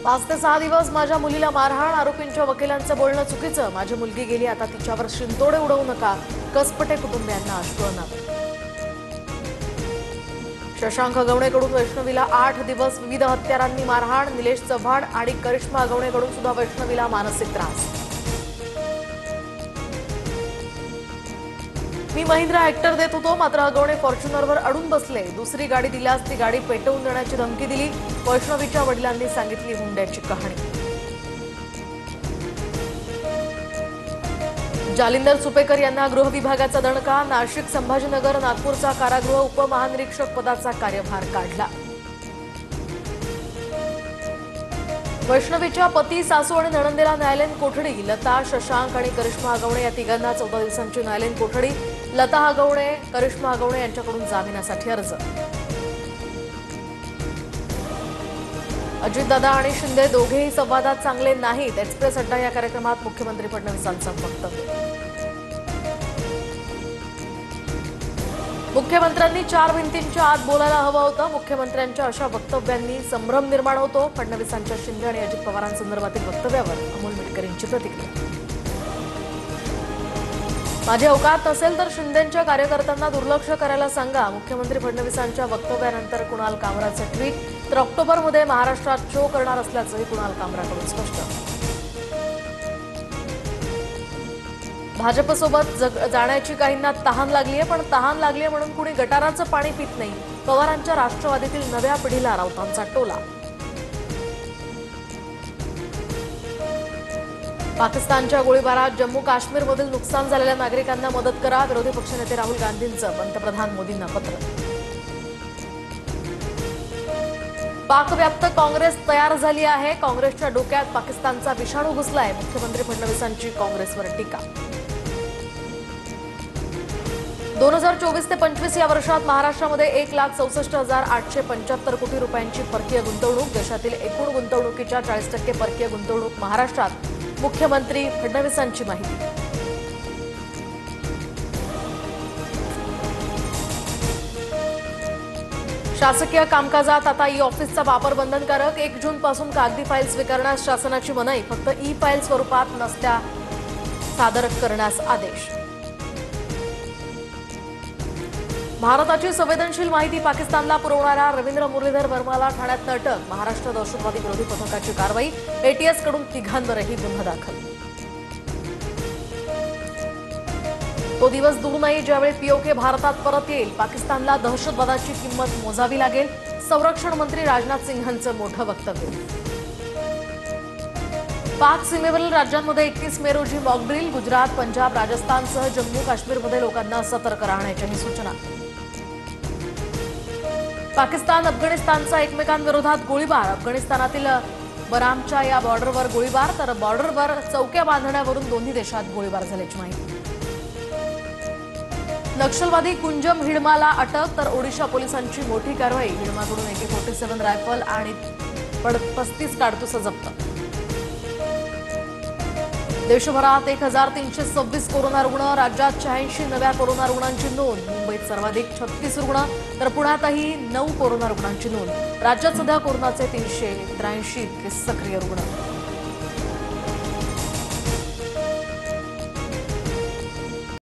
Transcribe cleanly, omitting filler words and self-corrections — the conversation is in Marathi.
5 ते 6 दिवस माझ्या मुलीला मारहाण, आरोपींच्या वकिलांचं बोलणं चुकीचं, माझी मुलगी गेली, आता तिच्यावर शिंतोडे उडवू नका, कसपटे कुटुंबियांना आश्वासन. शशांक अगवणेकडून वैष्णवीला 8 दिवस विविध हत्यारांनी मारहाण, निलेश चव्हाण आणि करिश्मा अगवणेकडून सुद्धा वैष्णवीला मानसिक त्रास. मी महिंद्रा हेक्टर देत होतो, मात्र अगवणे फॉर्च्युनरवर अडून बसले, दुसरी गाडी दिल्यास ती गाडी पेटवून देण्याची धमकी दिली, वैष्णवीच्या वडिलांनी सांगितली हुंड्याची कहाणी. जालिंदर सुपेकर यांना गृह विभागाचा दणका, नाशिक, संभाजीनगर, नागपूरचा कारागृह उपमहानिरीक्षक पदाचा कार्यभार काढला. वैष्णवीच्या पती, सासू आणि नणंदेला न्यायालयीन कोठडी, लता, शशांक आणि करिश्मा अगवणे या तिघांना 14 दिवसांची न्यायालयीन कोठडी, लता अगवणे, करिश्मा अगवणे यांच्याकडून जामिनासाठी अर्ज. अजितदादा आणि शिंदे दोघेही संवादात चांगले नाहीत, एक्सप्रेस अड्डा या कार्यक्रमात मुख्यमंत्री फडणवीसांचं वक्तव्य. मुख्यमंत्र्यांनी 4 भिंतींच्या आत बोलायला हवं होतं, मुख्यमंत्र्यांच्या अशा वक्तव्यांनी संभ्रम निर्माण होतो, फडणवीसांच्या शिंदे आणि अजित पवारांसंदर्भातील वक्तव्यावर अमोल मिटकरींची प्रतिक्रिया. माझी औकात असेल तर शिंदेंच्या कार्यकर्त्यांना दुर्लक्ष करायला सांगा, मुख्यमंत्री फडणवीसांच्या वक्तव्यानंतर कुणाल कामराचं ट्विट, तर ऑक्टोबरमध्ये महाराष्ट्रात शो करणार असल्याचंही कुणाल कामराकडून स्पष्ट. भाजपसोबत जाण्याची काहींना तहान लागलीये, पण तहान लागलीये म्हणून कुणी गटाराचं पाणी पित नाही, पवारांच्या राष्ट्रवादीतील नव्या पिढीला राऊतांचा टोला. पाकिस्तानच्या गोळीबारात जम्मू काश्मीरमधील नुकसान झालेल्या नागरिकांना मदत करा, विरोधी पक्षनेते राहुल गांधींचं पंतप्रधान मोदींना पत्र. पाकव्याप्त काँग्रेस तयार झाली आहे, काँग्रेसच्या डोक्यात पाकिस्तानचा विषाणू घुसलाय, मुख्यमंत्री फडणवीसांची काँग्रेसवर टीका. 2024 ते 25 या वर्षात महाराष्ट्रामध्ये 1,64,875 कोटी रुपयांची परकीय गुंतवणूक, देशातील एकूण गुंतवणुकीच्या 40% परकीय गुंतवणूक महाराष्ट्रात, मुख्यमंत्री फडणवीसांची माहिती. शासकीय कामकाजात आता ई ऑफिसचा वापर बंधनकारक, 1 जून पासून कागदी फाईल स्वीकारण्यास शासनाची मनाई, फक्त ई फाईल स्वरूपात नसत्या सादर करण्यास आदेश. भारताची संवेदनशील माहिती पाकिस्तानला पुरवणाऱ्या रवींद्र मुरलीधर वर्माला ठाण्यात अटक, महाराष्ट्र दहशतवादी विरोधी पथकाची कारवाई, एटीएस कडून तिघांवरही गुन्हा दाखल. तो दिवस दूर नाही ज्यावेळी पीओके भारतात परत येईल, पाकिस्तानला दहशतवादाची किंमत मोजावी लागेल, संरक्षण मंत्री राजनाथ सिंहांचं मोठं वक्तव्य. पाक सीमेवरील राज्यांमध्ये 21 मे रोजी मॉकड्रिल, गुजरात, पंजाब, राजस्थानसह जम्मू काश्मीरमध्ये लोकांना सतर्क राहण्याची सूचना. पाकिस्तान अफगाणिस्तानचा एकमेकांविरोधात गोळीबार, अफगाणिस्तानातील बरामच्या या बॉर्डरवर गोळीबार, तर बॉर्डरवर चौक्या बांधण्यावरून दोन्ही देशात गोळीबार झाल्याची माहिती. नक्षलवादी कुंजम हिडमाला अटक, तर ओडिशा पोलिसांची मोठी कारवाई, हिडमाकडून AK-47 रायफल आणि 35 काडतुसं जप्त. देशभरात 1,326 कोरोना रुग्ण, राज्यात 86 नव्या कोरोना रुग्णांची नोंद, मुंबईत सर्वाधिक 36 रुग्ण, तर पुण्यातही 9 कोरोना रुग्णांची नोंद. राज्यात सध्या कोरोनाचे 383 सक्रिय रुग्ण.